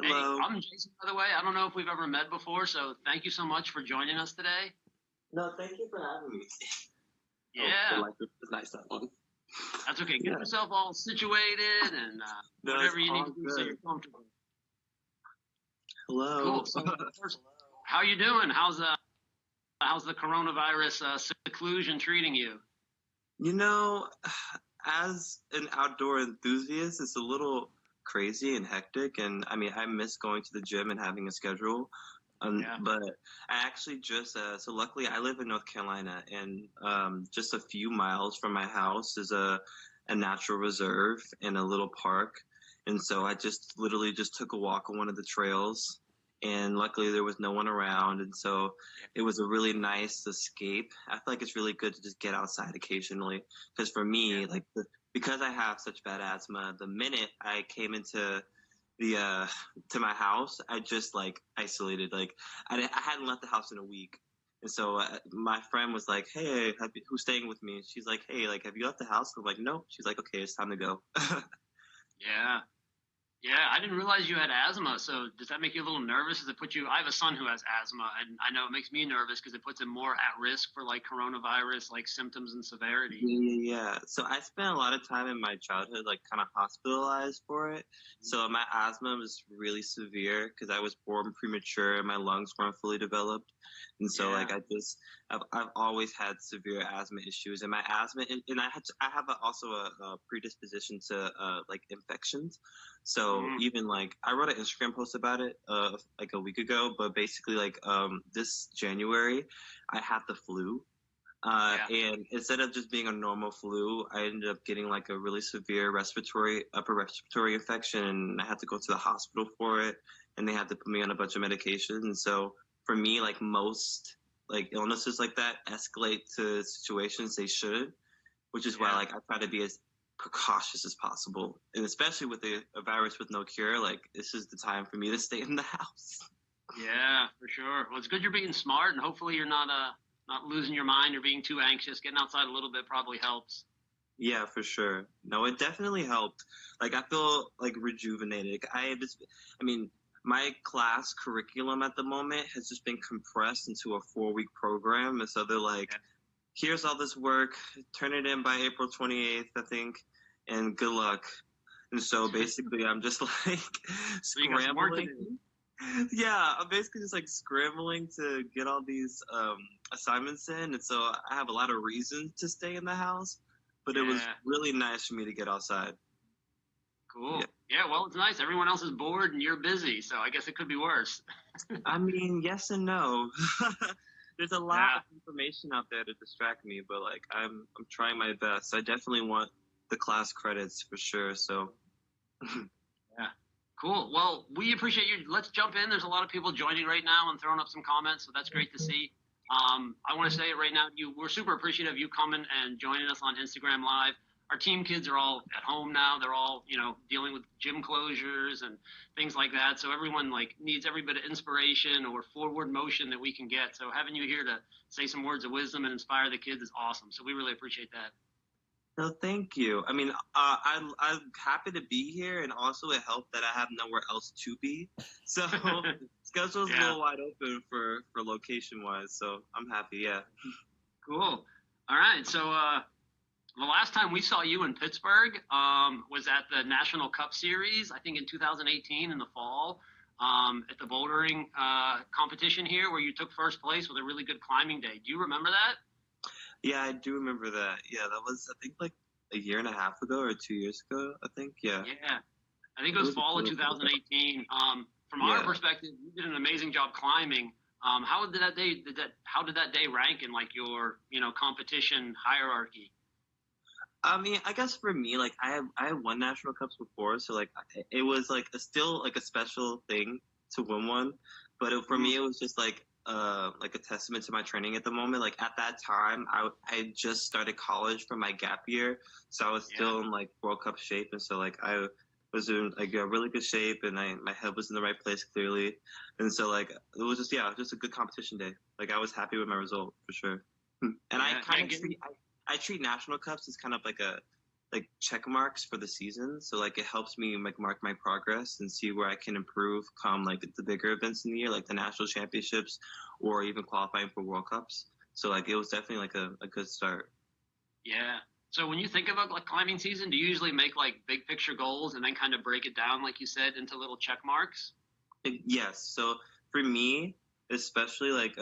Hey, Hello. I'm Jason, by the way. I don't know if we've ever met before, so thank you so much for joining us today. No, thank you for having me. Oh, the Yeah, light is nice, that one. that's okay. Get Yeah. yourself all situated and No, it's whatever you need all to do so good. you're comfortable. Hello. Cool. So first, how you doing? How's the coronavirus seclusion treating you? You know, as an outdoor enthusiast, it's a little crazy and hectic. And I mean, I miss going to the gym and having a schedule. Yeah. But I actually just, so luckily I live in North Carolina, and just a few miles from my house is a natural reserve and a little park. And so I just literally just took a walk on one of the trails, and luckily there was no one around. And so it was a really nice escape. I feel like it's really good to just get outside occasionally. Because for Yeah. me, because I have such bad asthma, the minute I came into the to my house, I just like isolated. Like I hadn't left the house in a week, and so my friend was like, "Hey, who's staying with me?" She's like, "Hey, like, have you left the house?" I'm like, "No." She's like, "Okay, it's time to go." Yeah. Yeah, I didn't realize you had asthma. So does that make you a little nervous? Does it put you? I have a son who has asthma, and I know it makes me nervous because it puts him more at risk for like coronavirus, like symptoms and severity. Yeah. So I spent a lot of time in my childhood, like, kind of hospitalized for it. So my asthma was really severe because I was born premature and my lungs weren't fully developed. And so, Yeah. I've always had severe asthma issues, and my asthma, and I have also a predisposition to like infections. So Mm, even like I wrote an Instagram post about it like a week ago, but basically this January I had the flu, yeah. and instead of just being a normal flu, I ended up getting like a really severe upper respiratory infection, and I had to go to the hospital for it, and they had to put me on a bunch of medication. And so for me, like most like illnesses like that escalate to situations they shouldn't, which is why Yeah. like I try to be as precautious as possible. And especially with a virus with no cure, like this is the time for me to stay in the house. Yeah, for sure. Well, it's good you're being smart, and hopefully you're not losing your mind or being too anxious. Getting outside a little bit probably helps. Yeah, for sure. No, it definitely helped. Like I feel like rejuvenated. I mean, my class curriculum at the moment has just been compressed into a 4-week program, and so they're like, Yeah. "Here's all this work. Turn it in by April 28th, I think, and good luck." And so basically, I'm just like So you got some work to scrambling. do. Yeah, I'm basically just like scrambling to get all these assignments in, and so I have a lot of reasons to stay in the house. But it was Yeah. really nice for me to get outside. Yeah, Cool. Yeah. Well, it's nice. Everyone else is bored and you're busy, so I guess it could be worse. I mean, yes and no. There's a lot Yeah. of information out there to distract me, but like I'm trying my best. I definitely want the class credits for sure. So Yeah. Cool. Well, we appreciate you. Let's jump in. There's a lot of people joining right now and throwing up some comments, so that's great to see. I want to say it right now. We're super appreciative of you coming and joining us on Instagram Live. Our team kids are all at home now. They're all, dealing with gym closures and things like that. So everyone like needs every bit of inspiration or forward motion that we can get. So having you here to say some words of wisdom and inspire the kids is awesome. So we really appreciate that. no, thank you. I mean, I'm happy to be here, and also it helped that I have nowhere else to be. So schedule's a Yeah. little wide open for location wise. So I'm happy. Yeah. Cool. All right. So the last time we saw you in Pittsburgh was at the National Cup Series, I think in 2018 in the fall, at the bouldering competition here, where you took first place with a really good climbing day. Do you remember that? Yeah, I do remember that. Yeah, that was I think like a year and a half ago or 2 years ago. I think. Yeah, Yeah, I think it it was was a fall of beautiful day. 2018. From our Yeah. perspective, you did an amazing job climbing. How did that day rank in like your competition hierarchy? I mean, I guess for me, like I have won national cups before, so like it was like still like a special thing to win one. But for Mm, me, it was just like a testament to my training at the moment. Like at that time, I had just started college from my gap year, so I was yeah, still in like World Cup shape, and so like I was in like a really good shape, and my head was in the right place clearly, and so like it was just a good competition day. Like I was happy with my result for sure. And I yeah, kind yeah. of treat national cups as kind of like like check marks for the season. So like it helps me like mark my progress and see where I can improve come like the bigger events in the year, like the national championships or even qualifying for World Cups. So like it was definitely like a good start. Yeah. So when you think about like climbing season, do you usually make like big picture goals and then kind of break it down, like you said, into little check marks? Yes. So for me, especially like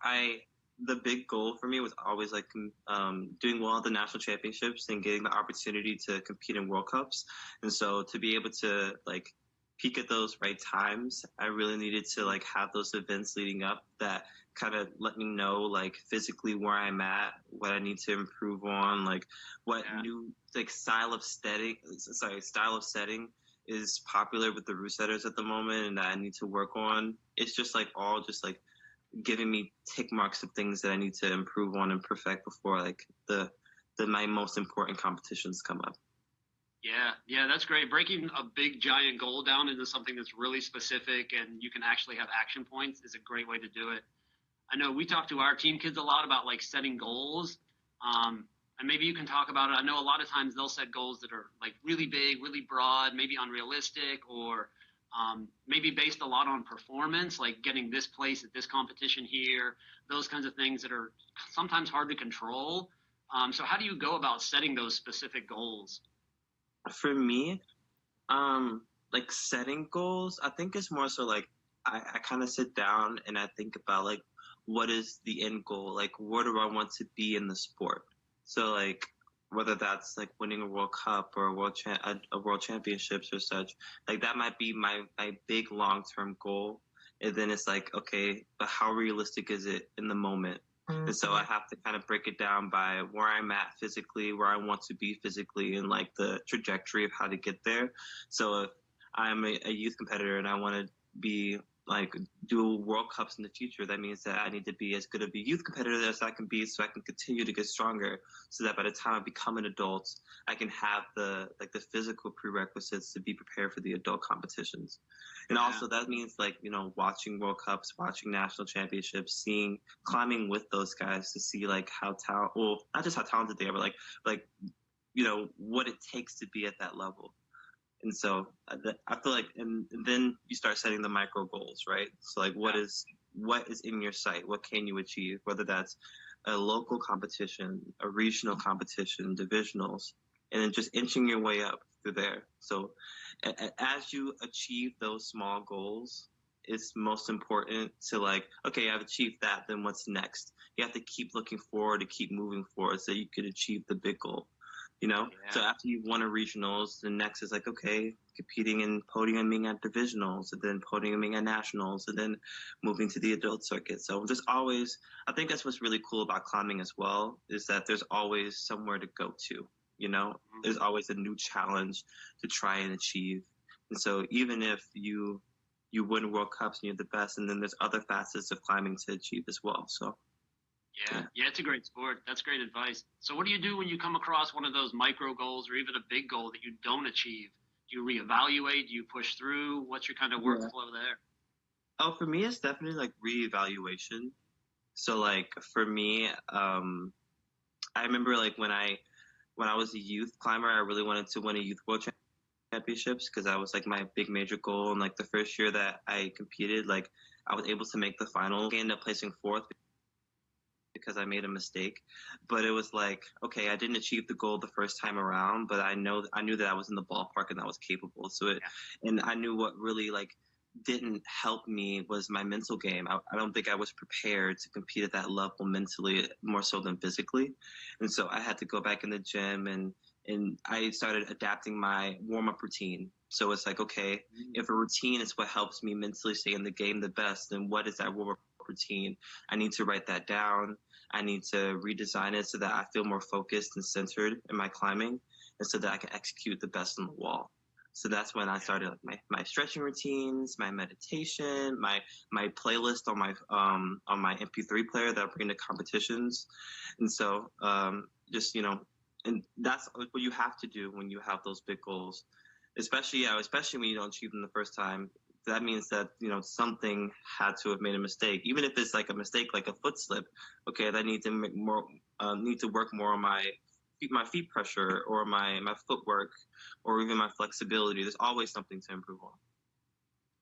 I the big goal for me was always like doing well at the national championships and getting the opportunity to compete in World Cups. And so to be able to like peak at those right times, I really needed to like have those events leading up that kind of let me know like physically where I'm at, what I need to improve on, like what Yeah. new like style of setting is popular with the route setters at the moment and that I need to work on. It's just like all just like giving me tick marks of things that I need to improve on and perfect before like the my most important competitions come up. Yeah, yeah, that's great. Breaking a big giant goal down into something that's really specific and you can actually have action points is a great way to do it. I know we talk to our team kids a lot about like setting goals. And maybe you can talk about it. I know a lot of times they'll set goals that are like really big, really broad, maybe unrealistic, or maybe based a lot on performance, like getting this place at this competition here, those kinds of things that are sometimes hard to control. So, how do you go about setting those specific goals? For me, like setting goals, I think it's more so like I kind of sit down and I think about like what is the end goal? Like where do I want to be in the sport? So like whether that's like winning a World Cup or a World Championships or such, like that might be my big long term goal. And then it's like, okay, but how realistic is it in the moment? And so I have to kind of break it down by where I'm at physically, where I want to be physically, and like the trajectory of how to get there. So if I'm a youth competitor and I want to be like do World Cups in the future, that means that I need to be as good of a youth competitor as I can be, so I can continue to get stronger. So that by the time I become an adult, I can have the physical prerequisites to be prepared for the adult competitions. And Yeah, also that means like watching World Cups, watching national championships, seeing climbing with those guys to see like how talent, well, not just how talented they are, but like what it takes to be at that level. And so I feel like, and then you start setting the micro goals, right? So like, yeah. what is in your sight? What can you achieve? Whether that's a local competition, a regional competition, divisionals, and then just inching your way up through there. So as you achieve those small goals, it's most important to like, okay, I've achieved that. Then what's next? You have to keep looking forward, to keep moving forward, so you could achieve the big goal. So Yeah. after you've won a regionals, the next is like, okay, competing and podiuming at divisionals, and then podiuming at nationals, and then moving to the adult circuit. So there's always, I think that's what's really cool about climbing as well, is that there's always somewhere to go to. Mhm. There's always a new challenge to try and achieve. And so even if you win World Cups and you're the best, and then there's other facets of climbing to achieve as well. So Yeah, yeah. yeah, it's a great sport. That's great advice. So, what do you do when you come across one of those micro goals or even a big goal that you don't achieve? Do you reevaluate? Do you push through? What's your kind of Yeah. workflow there? Oh, for me, it's definitely like reevaluation. So like for me, I remember like when I was a youth climber, I really wanted to win a youth world championships because that was like my big major goal. And like the first year that I competed, like I was able to make the final. I ended up placing fourth because I made a mistake. But it was like, okay, I didn't achieve the goal the first time around, but I knew that I was in the ballpark and I was capable. And I knew what really like didn't help me was my mental game. I don't think I was prepared to compete at that level mentally more so than physically. And so I had to go back in the gym and I started adapting my warm up routine. So it's like, okay, if a routine is what helps me mentally stay in the game the best, then what is that warm up routine? I need to write that down. I need to redesign it so that I feel more focused and centered in my climbing and so that I can execute the best on the wall. So that's when I started like my stretching routines, my meditation, my playlist on my MP3 player that I bring to competitions. And so just and that's what you have to do when you have those big goals. Especially when you don't achieve them the first time, that means that something had to have made a mistake, even if it's like a mistake like a foot slip. Okay, I need to make more need to work more on my my feet pressure or my footwork or even my flexibility. There's always something to improve on.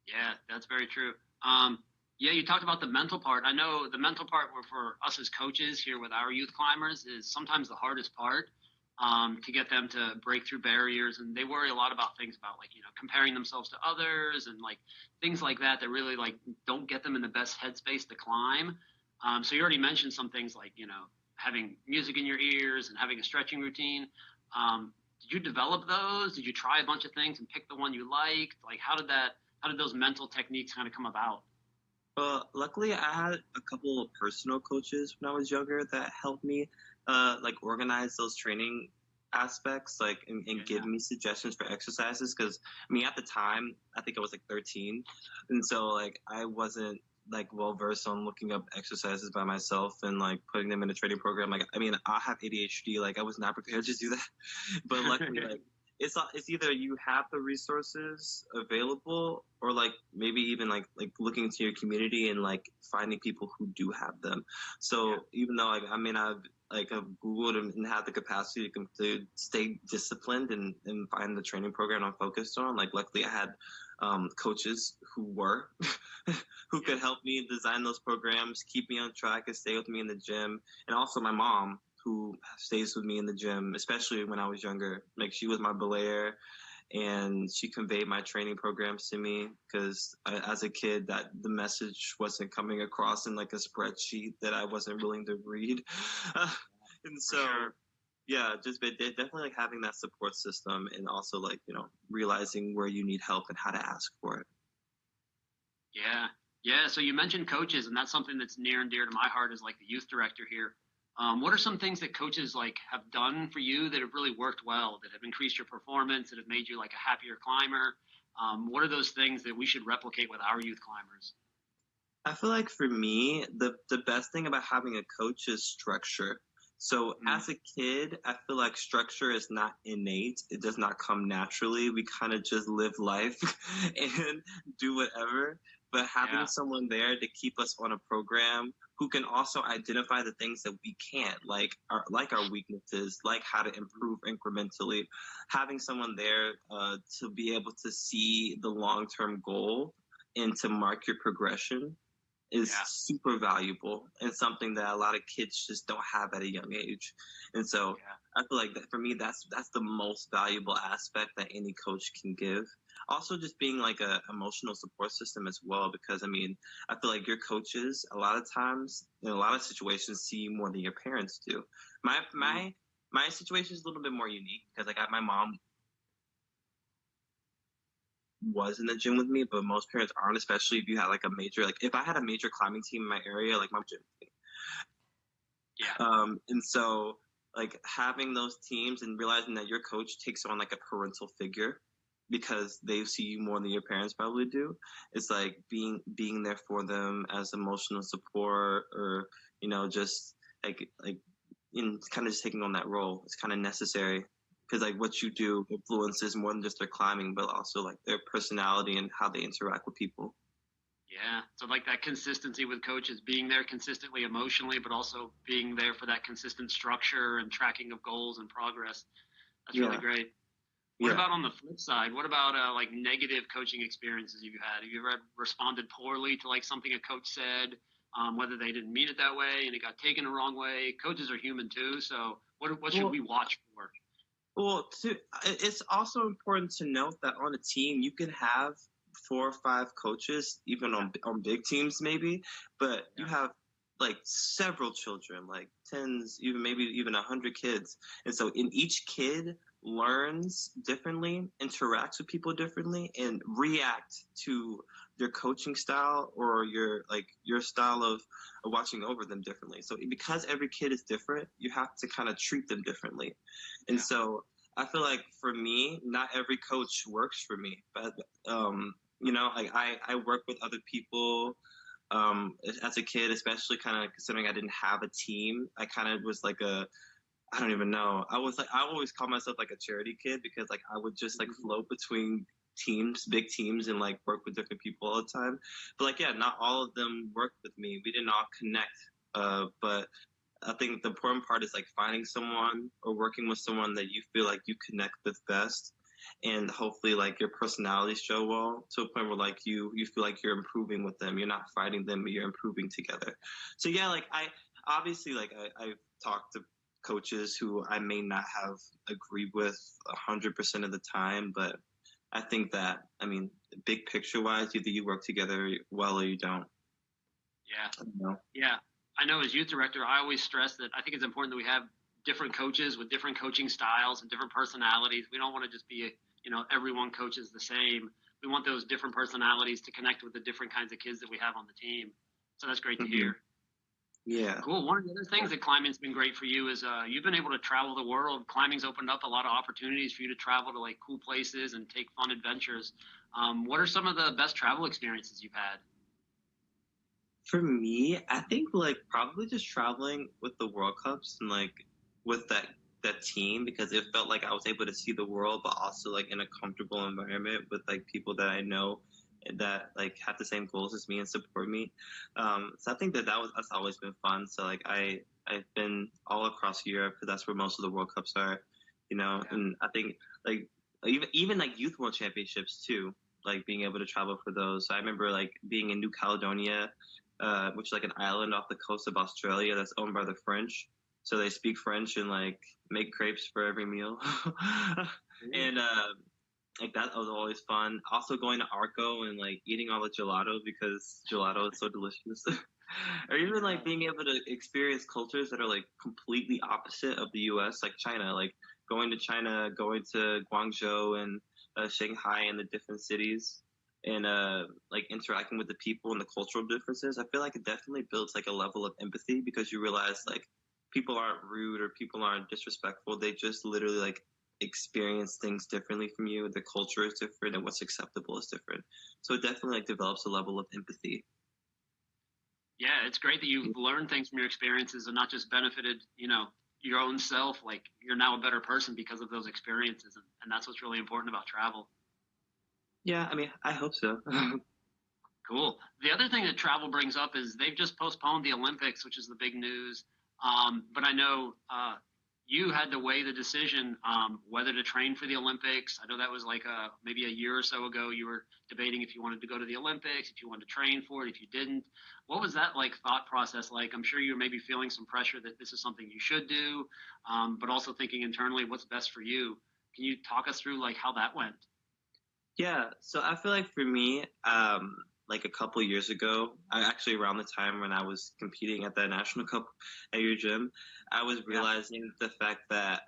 Yeah, that's very true. Um, yeah, you talked about the mental part. I know the mental part for us as coaches here with our youth climbers is sometimes the hardest part, to get them to break through barriers. And they worry a lot about things about like, comparing themselves to others and like things like that that really like don't get them in the best headspace to climb. So you already mentioned some things like, having music in your ears and having a stretching routine. Did you develop those? Did you try a bunch of things and pick the one you liked? Like, how did those mental techniques kind of come about? Well, luckily, I had a couple of personal coaches when I was younger that helped me, like organize those training aspects, like and give Yeah, me suggestions for exercises. Because I mean, at the time, I think I was like 13, and so like I wasn't like well versed on looking up exercises by myself and like putting them in a training program. Like, I mean, I have ADHD. Like, I was not prepared to do that, but luckily, like it's either you have the resources available or like maybe even like looking into your community and like finding people who do have them. yeah, So even though like I may not have googled and have the capacity to stay disciplined and find the training program I'm focused on, like luckily I had coaches who were who yeah, could help me design those programs, keep me on track and stay with me in the gym, and also my mom who stays with me in the gym, especially when I was younger. Like, she was my belayer and she conveyed my training programs to me because as a kid that the message wasn't coming across in like a spreadsheet that I wasn't willing to read. And for so sure. yeah, just definitely like having that support system and also like, realizing where you need help and how to ask for it. Yeah. Yeah. So you mentioned coaches, and that's something that's near and dear to my heart as like the youth director here. What are some things that coaches like have done for you that have really worked well, that have increased your performance, that have made you like a happier climber? What are those things that we should replicate with our youth climbers? I feel like for me, the best thing about having a coach is structure. So Mm, as a kid, I feel like structure is not innate. It does not come naturally. We kind of just live life and do whatever. But having yeah. someone there to keep us on a program who can also identify the things that we can't, like our weaknesses, like how to improve incrementally. Having someone there to be able to see the long term goal and to mark your progression is Yeah. super valuable and something that a lot of kids just don't have at a young age. And so Yeah. I feel like that for me, that's the most valuable aspect that any coach can give. Also, just being like a emotional support system as well, because I mean, I feel like your coaches a lot of times in a lot of situations see you more than your parents do. My Mm, my my situation is a little bit more unique because like my mom was in the gym with me, but most parents aren't, especially if you had like a major, like if I had a major climbing team in my area, like my gym. yeah. And so like having those teams and realizing that your coach takes on like a parental figure because they see you more than your parents probably do. It's like being there for them as emotional support or, just like in kind of just taking on that role. It's kind of necessary because like what you do influences more than just their climbing, but also like their personality and how they interact with people. Yeah. So like that consistency with coaches, being there consistently emotionally, but also being there for that consistent structure and tracking of goals and progress. That's really Yeah. great. What Yeah. about on the flip side? What about like negative coaching experiences you've had? Have you ever responded poorly to like something a coach said, whether they didn't mean it that way and it got taken the wrong way? Coaches are human too, so what should Well, we watch for? it's also important to note that on a team you can have 4 or 5 coaches, even Yeah, on big teams maybe, but you yeah, have like several children, like tens, even maybe even 100 kids, and so in each kid learns differently, interacts with people differently, and react to your coaching style or your style of watching over them differently. So because every kid is different, you have to kind of treat them differently. And yeah, so I feel like for me, not every coach works for me, but like I work with other people. As a kid, especially kind of considering I didn't have a team, I kind of was like I don't even know. I always call myself like a charity kid because like I would just like mhm, float between teams, big teams, and like work with different people all the time. But like, yeah, not all of them worked with me. We didn't all connect. But I think the important part is like finding someone or working with someone that you feel like you connect with best, and hopefully like your personalities show well to a point where like you feel like you're improving with them. You're not fighting them, but you're improving together. So yeah, like I obviously like I've talked to coaches who I may not have agreed with 100% of the time, but I think that I mean, big picture wise, either you work together well or you don't. Yeah. You know? Yeah. I know as youth director, I always stress that I think it's important that we have different coaches with different coaching styles and different personalities. We don't want to just be, everyone coaches the same. We want those different personalities to connect with the different kinds of kids that we have on the team. So that's great to Mhm. hear. Yeah. Cool. One of the other things that climbing's been great for you is you've been able to travel the world. Climbing's opened up a lot of opportunities for you to travel to like cool places and take fun adventures. What are some of the best travel experiences you've had? For me, I think like probably just traveling with the World Cups and like with that team because it felt like I was able to see the world, but also like in a comfortable environment with like people that I know that like have the same goals as me and support me. So I think that's always been fun. So like I've been all across Europe because that's where most of the World Cups are, Yeah. and I think like even like youth world championships too, like being able to travel for those. So I remember like being in New Caledonia, which is like an island off the coast of Australia that's owned by the French. So they speak French and like make crepes for every meal. And like that was always fun. Also going to Arco and like eating all the gelato because gelato is so delicious. Or even like being able to experience cultures that are like completely opposite of the US, like China, like going to China, going to Guangzhou and Shanghai and the different cities and like interacting with the people and the cultural differences. I feel like it definitely builds like a level of empathy because you realize like people aren't rude or people aren't disrespectful. They just literally like experience things differently from you. The culture is different and what's acceptable is different. So it definitely like develops a level of empathy. Yeah, it's great that you've learned things from your experiences and not just benefited, your own self. Like you're now a better person because of those experiences, and that's what's really important about travel. Yeah, I mean, I hope so. Cool. The other thing that travel brings up is they've just postponed the Olympics, which is the big news. But I know you had to weigh the decision whether to train for the Olympics. I know that was like maybe a year or so ago. You were debating if you wanted to go to the Olympics, if you wanted to train for it, if you didn't. What was that like thought process like? I'm sure you were maybe feeling some pressure that this is something you should do, but also thinking internally what's best for you. Can you talk us through like how that went? Yeah, so I feel like for me, like a couple years ago, I actually around the time when I was competing at the national cup at your gym, I was Yeah. realizing the fact that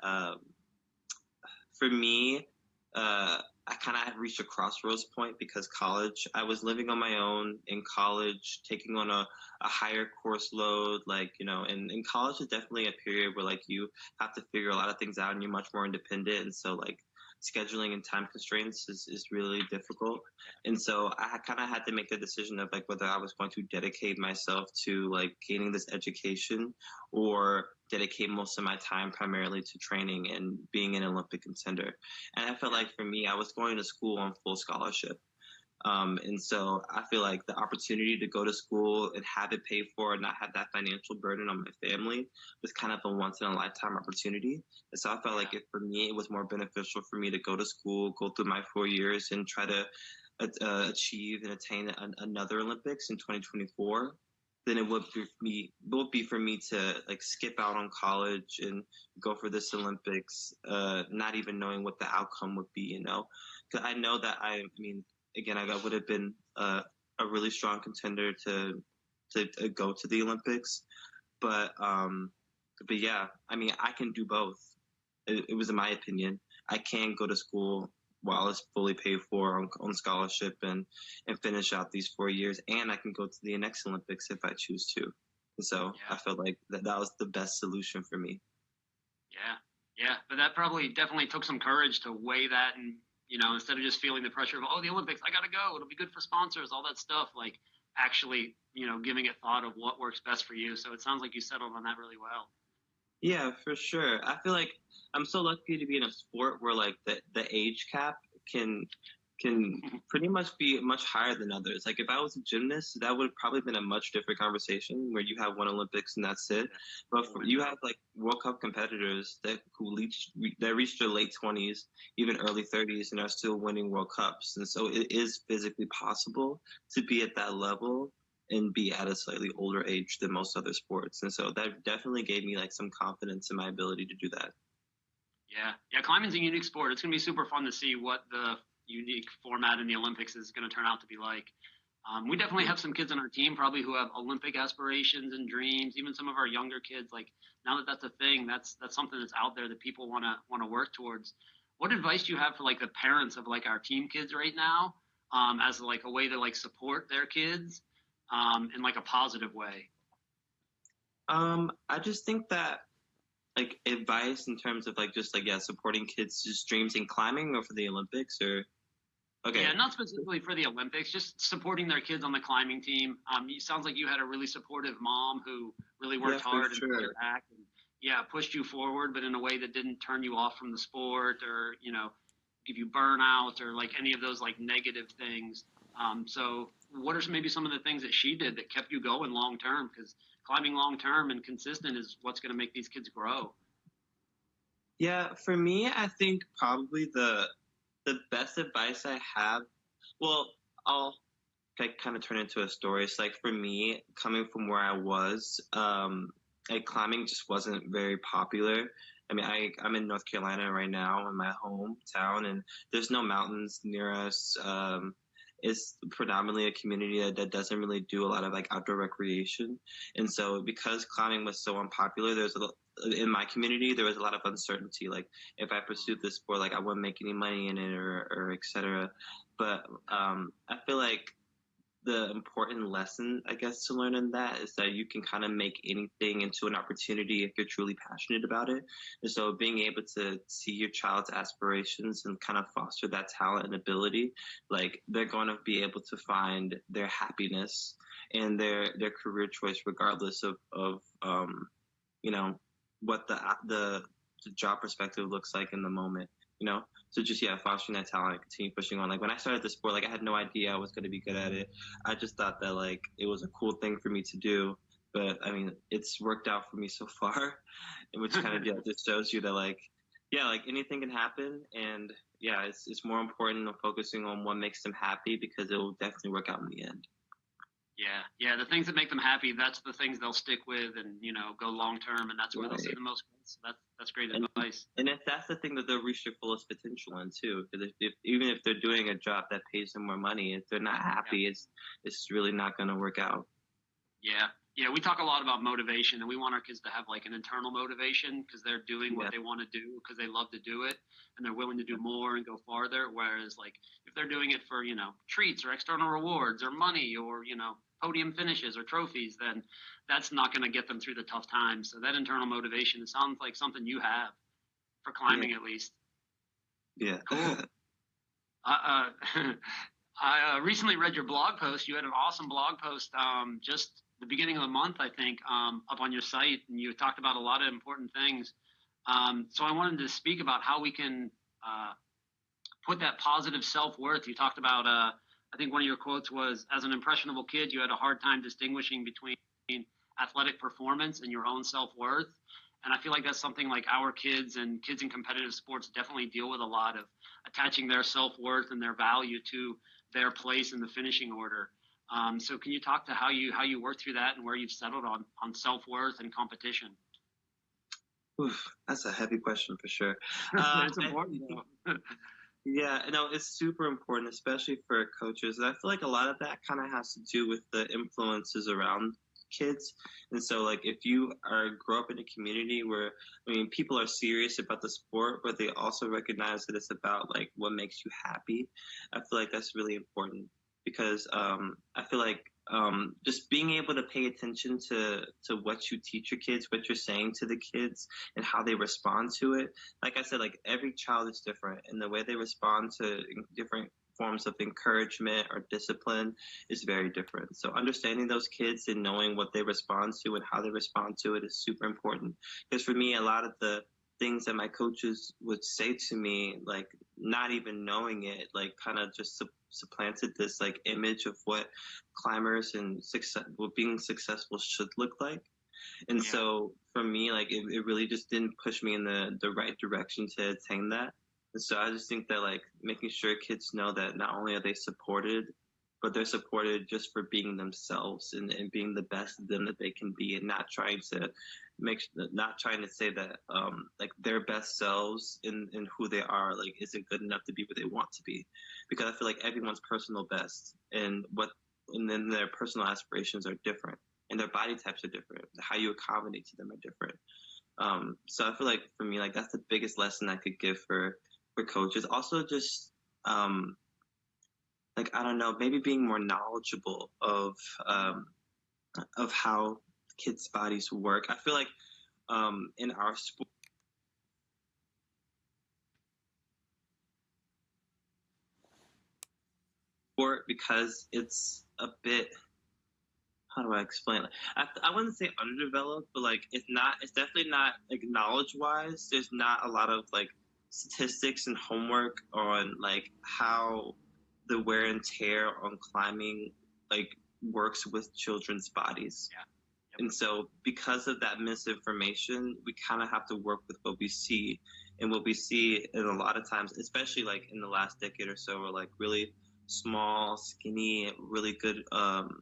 for me, I kind of had reached a crossroads point because college, I was living on my own in college, taking on a higher course load. Like, and in college is definitely a period where like you have to figure a lot of things out and you're much more independent. And so like scheduling and time constraints is really difficult. And so I kind of had to make the decision of like whether I was going to dedicate myself to like gaining this education or dedicate most of my time primarily to training and being an Olympic contender. And I felt like for me, I was going to school on full scholarship. And so I feel like the opportunity to go to school and have it paid for and not have that financial burden on my family was kind of a once in a lifetime opportunity. And so I felt like for me, it was more beneficial for me to go to school, go through my 4 years and try to achieve and attain another Olympics in 2024 than it would be for me to like skip out on college and go for this Olympics, not even knowing what the outcome would be, because I know that I mean, again, I would have been a really strong contender to go to the Olympics, but yeah, I mean, I can do both. It was in my opinion. I can go to school while it's fully paid for on scholarship and finish out these 4 years, and I can go to the next Olympics if I choose to. And so I Yeah. felt like that was the best solution for me. Yeah, yeah, but that probably definitely took some courage to weigh that, and instead of just feeling the pressure of the Olympics, I gotta go, it'll be good for sponsors, all that stuff, like actually giving it thought of what works best for you. So it sounds like you settled on that really well. Yeah, for sure. I feel like I'm so lucky to be in a sport where like the age cap can can pretty much be much higher than others. Like if I was a gymnast, that would have probably been a much different conversation where you have one Olympics and that's it. But you have like World Cup competitors that reach their late 20s, even early 30s, and are still winning World Cups. And so it is physically possible to be at that level and be at a slightly older age than most other sports. And so that definitely gave me like some confidence in my ability to do that. Yeah, climbing's a unique sport. It's going to be super fun to see what the unique format in the Olympics is going to turn out to be like. We definitely have some kids on our team probably who have Olympic aspirations and dreams. Even some of our younger kids, like now that that's a thing, that's something that's out there that people want to work towards. What advice do you have for like the parents of like our team kids right now, as like a way to like support their kids, in like a positive way? I just think that like advice in terms of like just like yeah, supporting kids' just dreams in climbing or for the Olympics or okay. Yeah, not specifically for the Olympics, just supporting their kids on the climbing team. It sounds like you had a really supportive mom who really worked Yeah, for hard and put sure. your back and yeah, pushed you forward, but in a way that didn't turn you off from the sport or, give you burnout or like any of those like negative things. So what are maybe some of the things that she did that kept you going long term? Because climbing long term and consistent is what's going to make these kids grow. Yeah, for me, I think probably the best advice I have, well, I'll like kind of turn into a story. It's like for me, coming from where I was, like climbing just wasn't very popular. I mean, I'm in North Carolina right now in my hometown, and there's no mountains near us. It's predominantly a community that doesn't really do a lot of like outdoor recreation. And so because climbing was so unpopular, in my community, there was a lot of uncertainty. Like if I pursued this sport, like I wouldn't make any money in it or et cetera. But I feel like the important lesson, I guess, to learn in that is that you can kind of make anything into an opportunity if you're truly passionate about it. And so being able to see your child's aspirations and kind of foster that talent and ability, like they're going to be able to find their happiness and their career choice regardless of you know, what the job perspective looks like in the moment, you know? So just yeah, fostering that talent and continue pushing on. Like when I started the sport, like I had no idea I was going to be good at it. I just thought that like it was a cool thing for me to do. But I mean, it's worked out for me so far, which kind of yeah just shows you that like yeah, like anything can happen, and yeah, it's more important on focusing on what makes them happy because it will definitely work out in the end. Yeah. The things that make them happy, that's the things they'll stick with and, go long term. And that's where they'll see Right. the most growth. So that's great And advice. and if that's the thing that they'll reach their fullest potential in too, because if even if they're doing a job that pays them more money, if they're not happy, Yeah. it's really not going to work out. Yeah. Yeah. We talk a lot about motivation and we want our kids to have like an internal motivation because they're doing Yeah, what they want to do because they love to do it and they're willing to do more and go farther. Whereas like if they're doing it for, treats or external rewards or money or, podium finishes or trophies, then that's not going to get them through the tough times. So that internal motivation, it sounds like something you have for yeah, climbing at least. yeah. Cool. Uh, I recently read your blog post. You had an awesome blog post just the beginning of the month, I think, up on your site, and you talked about a lot of important things. So I wanted to speak about how we can put that positive self-worth. You talked about, I think one of your quotes was, as an impressionable kid, you had a hard time distinguishing between athletic performance and your own self-worth. And I feel like that's something like our kids and kids in competitive sports definitely deal with a lot of attaching their self-worth and their value to their place in the finishing order. So can you talk to how you work through that and where you've settled on self-worth and competition? Oof, that's a heavy question for sure. It's important though. Yeah, no, it's super important, especially for coaches. And I feel like a lot of that kind of has to do with the influences around kids. And so, like, if you grow up in a community where, I mean, people are serious about the sport, but they also recognize that it's about like what makes you happy. I feel like that's really important because I feel like just being able to pay attention to what you teach your kids, what you're saying to the kids, and how they respond to it. Like I said, like every child is different, and the way they respond to different forms of encouragement or discipline is very different. So understanding those kids and knowing what they respond to and how they respond to it is super important. Because for me, a lot of the things that my coaches would say to me, like not even knowing it, like kind of just supplanted this like image of what climbers and success, what being successful should look like. And Yeah. so for me, like it really just didn't push me in the right direction to attain that. And so I just think that like making sure kids know that not only are they supported, but they're supported just for being themselves and being the best of them that they can be, and not trying to say that like their best selves in who they are like isn't good enough to be what they want to be, because I feel like everyone's personal best and then their personal aspirations are different and their body types are different. How you accommodate to them are different. So I feel like for me, like that's the biggest lesson I could give for coaches. Also, just like I don't know, maybe being more knowledgeable of how kids' bodies work. I feel like in our sport, because it's a bit, how do I explain it? I wouldn't say underdeveloped, but like it's definitely not like knowledge wise. There's not a lot of like statistics and homework on like how the wear and tear on climbing like works with children's bodies. Yeah. And so because of that misinformation, we kind of have to work with what we see. And what we see in a lot of times, especially like in the last decade or so, are like really small, skinny, really good,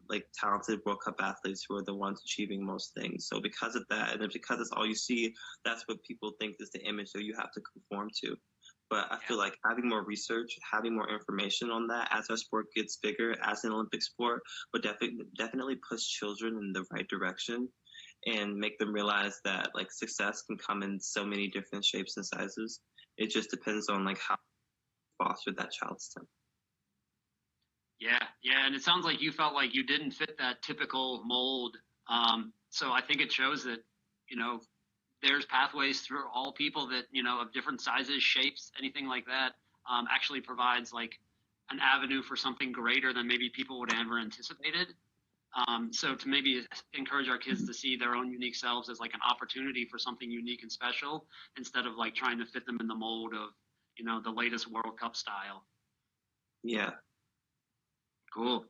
like talented World Cup athletes who are the ones achieving most things. So because of that, and because it's all you see, that's what people think is the image that you have to conform to. But I feel like having more research, having more information on that as our sport gets bigger, as an Olympic sport, would definitely push children in the right direction and make them realize that like success can come in so many different shapes and sizes. It just depends on like how you foster that child's time. Yeah, yeah, and it sounds like you felt like you didn't fit that typical mold. So I think it shows that, you know, there's pathways through all people that, you know, of different sizes, shapes, anything like that, actually provides like an avenue for something greater than maybe people would have ever anticipated. So to maybe encourage our kids to see their own unique selves as like an opportunity for something unique and special, instead of like trying to fit them in the mold of, you know, the latest World Cup style. Yeah. Cool.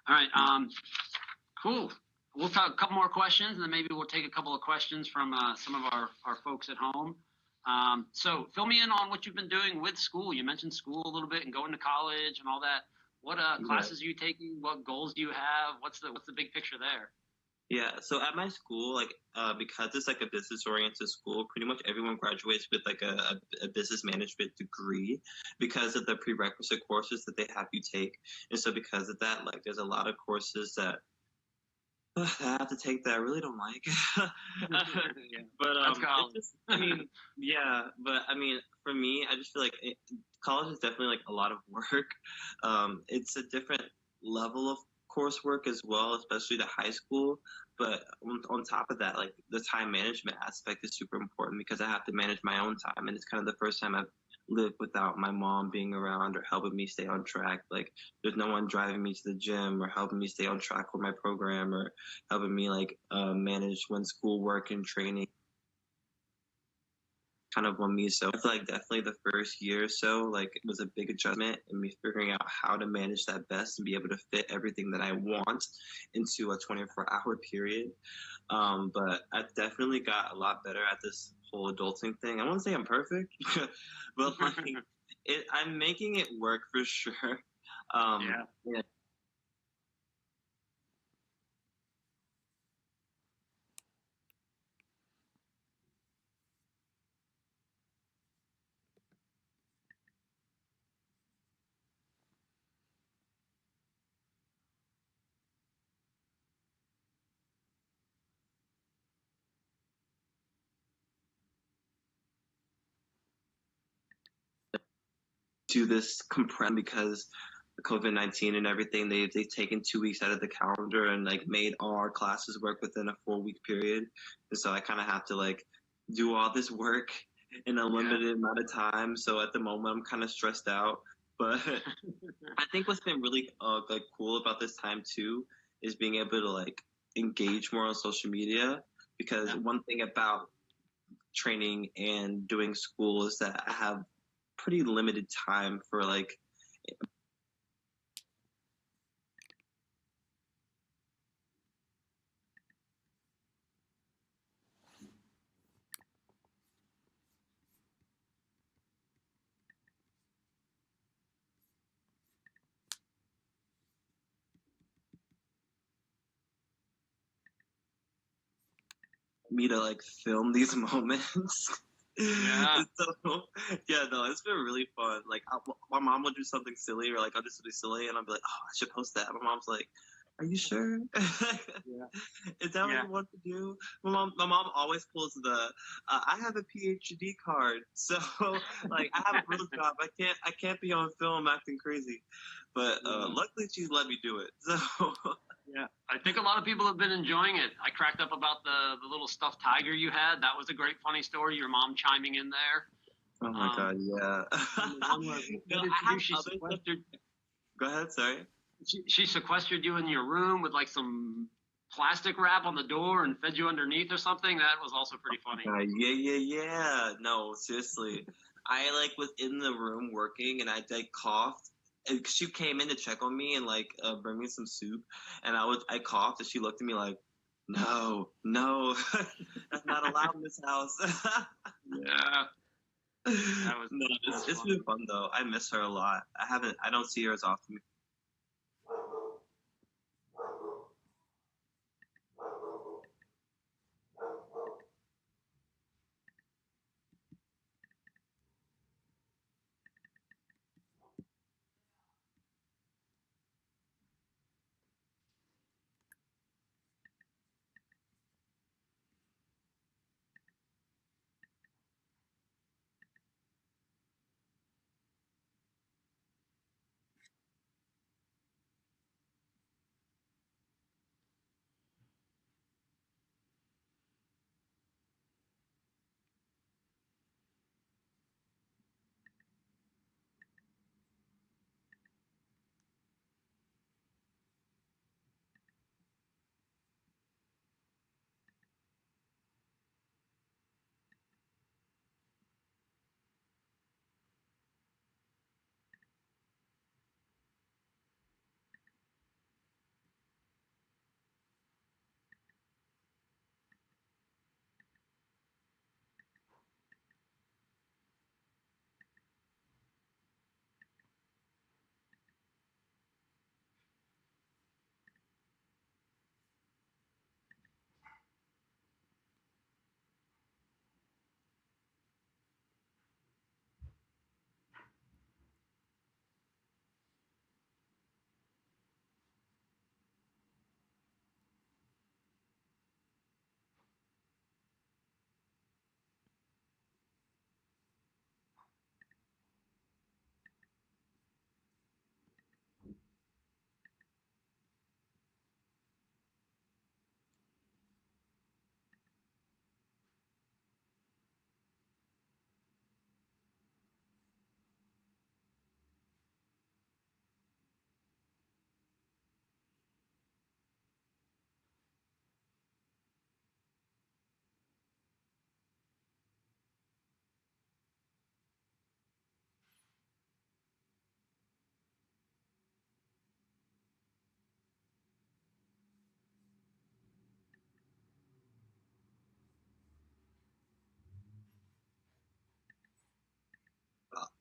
All right. Cool. We'll talk a couple more questions, and then maybe we'll take a couple of questions from some of our folks at home. So fill me in on what you've been doing with school. You mentioned school a little bit and going to college and all that. What classes are you taking? What goals do you have? What's the big picture there? Yeah, so at my school, like because it's like a business-oriented school, pretty much everyone graduates with like a business management degree because of the prerequisite courses that they have you take. And so because of that, like there's a lot of courses that I have to take that I really don't like. Yeah, But that's college. I mean, yeah, but I mean, for me, I just feel like college is definitely like a lot of work. It's a different level of coursework as well, especially to high school. But on top of that, like the time management aspect is super important because I have to manage my own time, and it's kind of the first time I've lived without my mom being around or helping me stay on track. Like there's no one driving me to the gym or helping me stay on track with my program or helping me like manage when schoolwork and training kind of on me. So I feel like definitely the first year or so, like it was a big adjustment in me figuring out how to manage that best and be able to fit everything that I want into a 24-hour period. But I definitely got a lot better at this whole adulting thing. I won't say I'm perfect, but like I'm making it work for sure. Yeah. Do this compress because COVID-19 and everything, they've taken 2 weeks out of the calendar and like made all our classes work within a 4 week period. And so I kind of have to like do all this work in a limited amount of time. So at the moment, I'm kind of stressed out. But I think what's been really like cool about this time too is being able to like engage more on social media, because one thing about training and doing school is that I have pretty limited time for like me to like film these moments. Yeah. So yeah, no, it's been really fun. Like my mom would do something silly, or like I'll do something silly, and I'll be like, "Oh, I should post that." My mom's like, "Are you sure? Yeah. Is that what Yeah. you want to do?" My mom always pulls the, "I have a PhD card, so like I have a real job. I can't be on film acting crazy." But Yeah. luckily, she's let me do it. So Yeah, I think a lot of people have been enjoying it. I cracked up about the little stuffed tiger you had. That was a great, funny story. Your mom chiming in there. oh my god, yeah. And the one where No, what did I she do? have She other stuff. sequestered. Go ahead, sorry. She sequestered you in your room with like some plastic wrap on the door and fed you underneath or something. That was also pretty funny. Yeah. No, seriously. I like was in the room working and I like coughed. And she came in to check on me and like bring me some soup. And I coughed and she looked at me like, no, no, that's not allowed in this house. Yeah, that was No, that was it's funny. been fun though. I miss her a lot. I don't see her as often.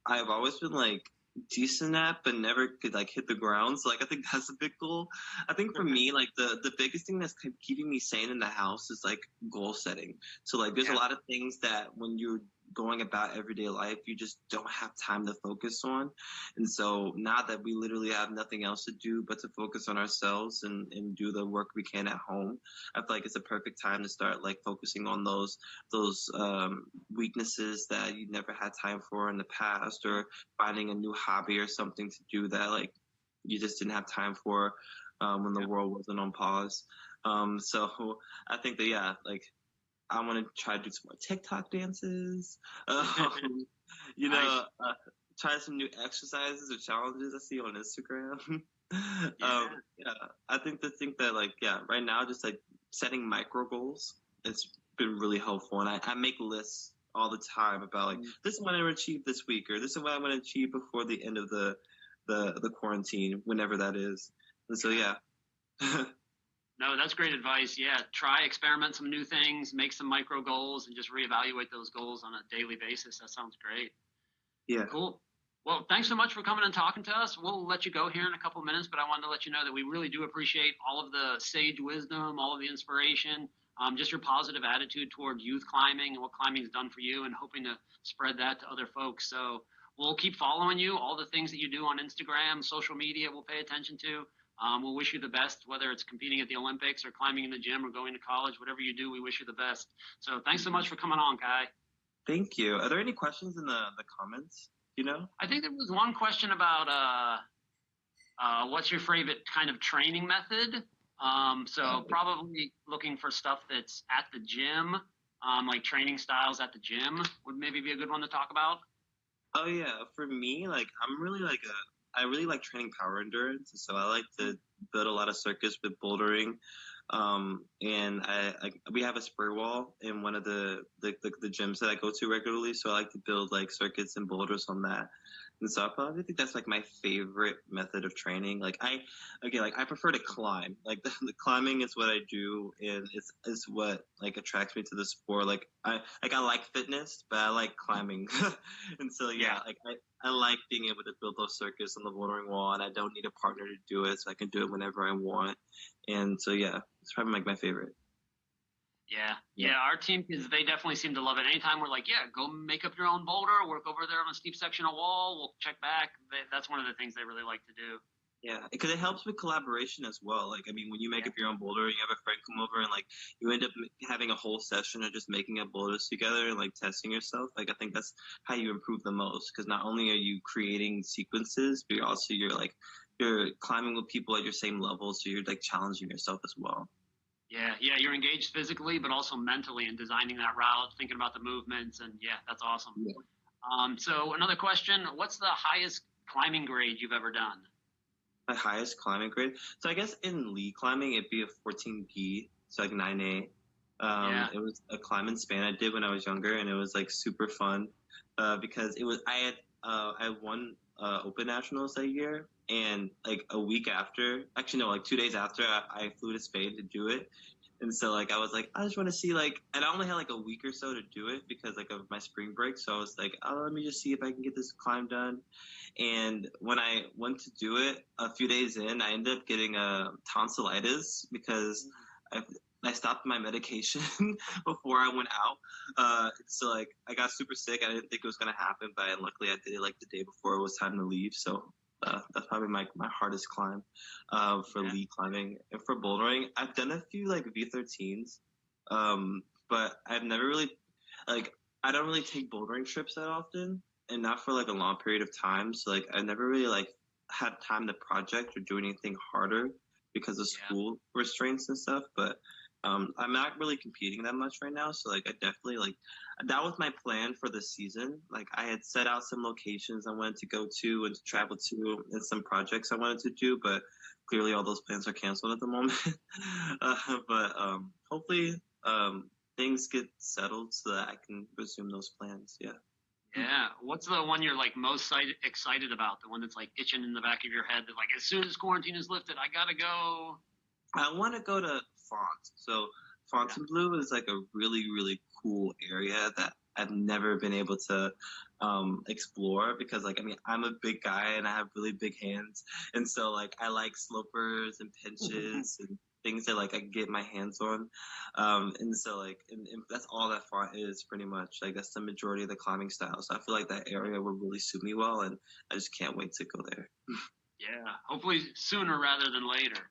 I've always been like decent at, but never could like hit the ground. So like I think that's a big goal. I think for me, like the biggest thing that's keeping me sane in the house is like goal setting. So like there's a Yeah, lot of things that when you're going about everyday life, you just don't have time to focus on. And so now that we literally have nothing else to do but to focus on ourselves and do the work we can at home, I feel like it's a perfect time to start like focusing on those weaknesses that you never had time for in the past, or finding a new hobby or something to do that like you just didn't have time for when the yeah. world wasn't on pause. So I think that yeah, like I want to try to do some more TikTok dances. Um, you Nice. know, try some new exercises or challenges I see on Instagram. Yeah, Yeah, I think that like yeah, right now just like setting micro goals. It's been really helpful, and I make lists all the time about like this is what I want to achieve this week, or this is what I want to achieve before the end of the quarantine, whenever that is. And so yeah. No, that's great advice. Yeah, try experiment some new things, make some micro goals, and just reevaluate those goals on a daily basis. That sounds great. Yeah. Cool. Well, thanks so much for coming and talking to us. We'll let you go here in a couple minutes, but I wanted to let you know that we really do appreciate all of the sage wisdom, all of the inspiration, just your positive attitude toward youth climbing and what climbing's done for you, and hoping to spread that to other folks. So we'll keep following you. All the things that you do on Instagram, social media, we'll pay attention to. We'll wish you the best, whether it's competing at the Olympics or climbing in the gym or going to college. Whatever you do, we wish you the best. So thanks so much for coming on, Kai. Thank you. Are there any questions in the comments? You know? I think there was one question about what's your favorite kind of training method? So probably looking for stuff that's at the gym, like training styles at the gym would maybe be a good one to talk about. Oh yeah, for me, like I really like training power endurance, so I like to build a lot of circuits with bouldering. And we have a spur wall in one of the gyms that I go to regularly, so I like to build like circuits and boulders on that. And so I probably think that's like my favorite method of training. Like I prefer to climb. Like the climbing is what I do, and it's what like attracts me to the sport. I like fitness, but I like climbing. And so yeah, like I like being able to build those circuits on the bouldering wall, and I don't need a partner to do it, so I can do it whenever I want. And so yeah, it's probably like my favorite. Yeah, our team, because they definitely seem to love it. Anytime we're like, yeah, go make up your own boulder, work over there on a steep section of wall, we'll check back. That's one of the things they really like to do. Yeah, because it helps with collaboration as well. Like, I mean, when you make up your own boulder, you have a friend come over and like you end up having a whole session of just making up boulders together and like testing yourself. Like, I think that's how you improve the most, because not only are you creating sequences, but you're climbing with people at your same level, so you're like challenging yourself as well. Yeah, you're engaged physically, but also mentally in designing that route, thinking about the movements, and yeah, that's awesome. Yeah. So another question: what's the highest climbing grade you've ever done? My highest climbing grade. So I guess in lead climbing, it'd be a 14B, so like 9A. It was a climb and span I did when I was younger, and it was like super fun because I won Open Nationals that year, and like a week after, actually no, like 2 days after, I flew to Spain to do it. And so like I was like, I just want to see like, and I only had like a week or so to do it because like of my spring break. So I was like, oh, let me just see if I can get this climb done. And when I went to do it a few days in, I ended up getting a tonsillitis because I, I stopped my medication before I went out. So like I got super sick. I didn't think it was gonna happen, but luckily I did it like the day before it was time to leave. So that's probably my hardest climb for lead climbing. And for bouldering, I've done a few like V13s, but I've never really like I don't really take bouldering trips that often, and not for like a long period of time. So like I never really like had time to project or do anything harder because of school restraints and stuff. But I'm not really competing that much right now, so like I definitely like that was my plan for the season. Like I had set out some locations I wanted to go to and to travel to, and some projects I wanted to do, but clearly all those plans are canceled at the moment. But hopefully things get settled so that I can resume those plans. Yeah. Yeah. What's the one you're like most excited about? The one that's like itching in the back of your head that like as soon as quarantine is lifted, I gotta go. I want to go to Font. So Fontainebleau is like a really, really cool area that I've never been able to explore because like I mean I'm a big guy and I have really big hands, and so like I like slopers and pinches and things that like I can get my hands on, and so like and that's all that Font is pretty much. Like that's the majority of the climbing style. So I feel like that area would really suit me well, and I just can't wait to go there. Yeah, hopefully sooner rather than later.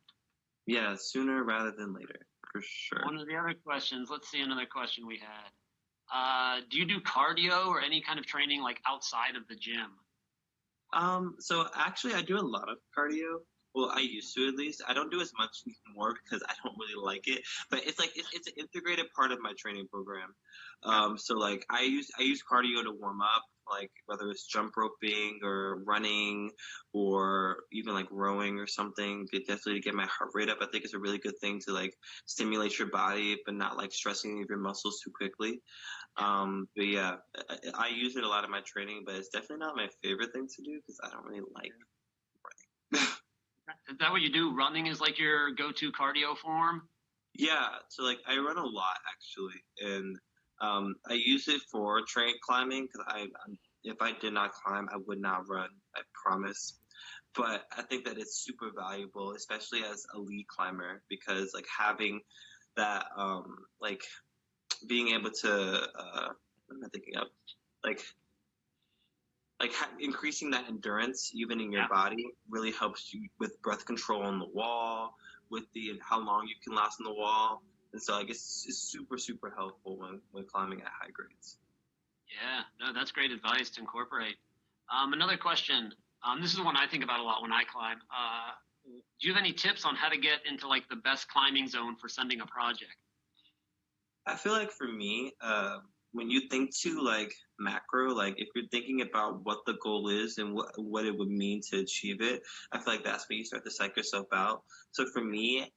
Yeah, sooner rather than later, for sure. One of the other questions, let's see another question we had. Do you do cardio or any kind of training like outside of the gym? So actually I do a lot of cardio. Well, I used to at least. I don't do as much anymore because I don't really like it. But it's like it's an integrated part of my training program. Okay. So like I use cardio to warm up, like whether it's jump roping or running or even like rowing or something. It definitely to get my heart rate up. I think it's a really good thing to like stimulate your body, but not like stressing any of your muscles too quickly. But yeah, I use it a lot in my training, but it's definitely not my favorite thing to do because I don't really like running. Is that what you do? Running is like your go-to cardio form? Yeah, so like I run a lot actually, and I use it for train climbing because if I did not climb, I would not run. I promise. But I think that it's super valuable, especially as a lead climber, because like having that like being able to what am I thinking of? Like increasing that endurance even in your Yeah. body really helps you with breath control on the wall, with the how long you can last on the wall. And so I guess it's super helpful when climbing at high grades. Yeah, no, that's great advice to incorporate. Another question. This is one I think about a lot when I climb. Do you have any tips on how to get into like the best climbing zone for sending a project? I feel like for me, when you think to like macro, like if you're thinking about what the goal is and what it would mean to achieve it, I feel like that's when you start to psych yourself out. So for me,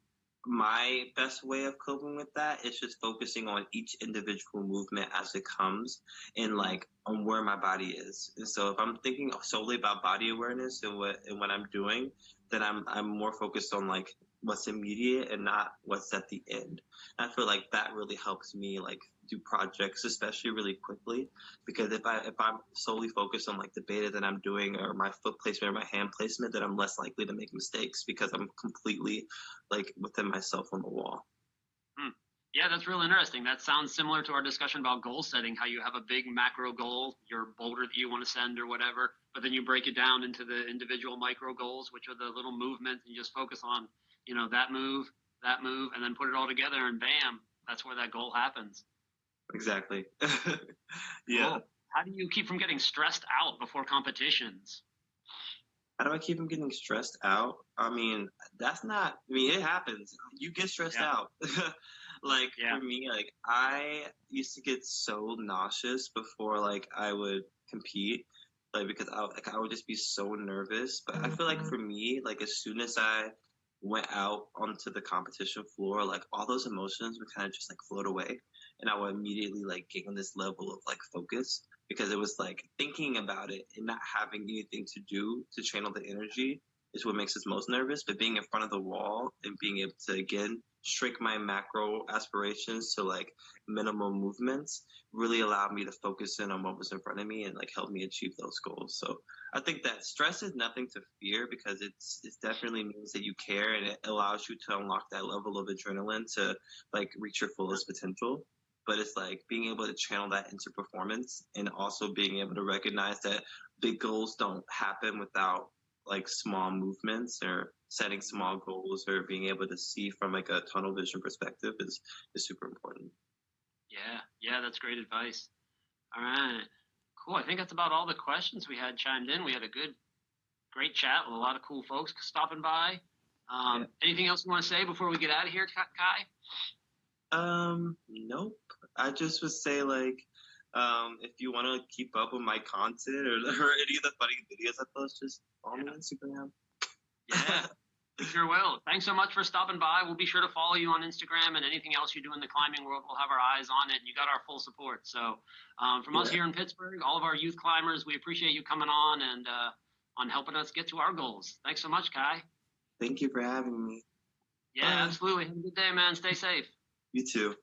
my best way of coping with that is just focusing on each individual movement as it comes and like on where my body is. And so if I'm thinking solely about body awareness and what I'm doing, then I'm more focused on like what's immediate and not what's at the end. I feel like that really helps me like do projects, especially really quickly, because if I'm solely focused on like the beta that I'm doing or my foot placement or my hand placement, then I'm less likely to make mistakes because I'm completely like within myself on the wall. Hmm. Yeah, that's real interesting. That sounds similar to our discussion about goal setting, how you have a big macro goal, your boulder that you want to send or whatever, but then you break it down into the individual micro goals, which are the little movements, and you just focus on, that move, and then put it all together, and bam, that's where that goal happens. Exactly. Yeah. Cool. How do you keep from getting stressed out before competitions? How do I keep from getting stressed out? I mean, that's not, I mean, it happens. You get stressed Yeah, out. Like yeah. for me, like I used to get so nauseous before like I would compete, like because I would just be so nervous. But I feel like for me, like as soon as I went out onto the competition floor, like all those emotions would kind of just like float away, and I would immediately like gain this level of like focus because it was like thinking about it and not having anything to do to channel the energy is what makes us most nervous. But being in front of the wall and being able to again shrink my macro aspirations to like minimal movements really allowed me to focus in on what was in front of me and like help me achieve those goals. So I think that stress is nothing to fear because it definitely means that you care and it allows you to unlock that level of adrenaline to like reach your fullest potential. But it's like being able to channel that into performance and also being able to recognize that big goals don't happen without like small movements or setting small goals or being able to see from like a tunnel vision perspective is super important. Yeah, yeah, that's great advice. All right. Cool. I think that's about all the questions we had chimed in. We had a great chat with a lot of cool folks stopping by. Yeah. Anything else you want to say before we get out of here, Kai? Nope. I just would say like, if you want to keep up with my content or, or any of the funny videos I post, just follow me Yeah. on Instagram. Yeah, we sure will. Thanks so much for stopping by. We'll be sure to follow you on Instagram and anything else you do in the climbing world. We'll have our eyes on it, and you got our full support. So, from us Yeah. here in Pittsburgh, all of our youth climbers, we appreciate you coming on and on helping us get to our goals. Thanks so much, Kai. Thank you for having me. Yeah, Bye. absolutely. Have a good day, man. Stay safe. You too.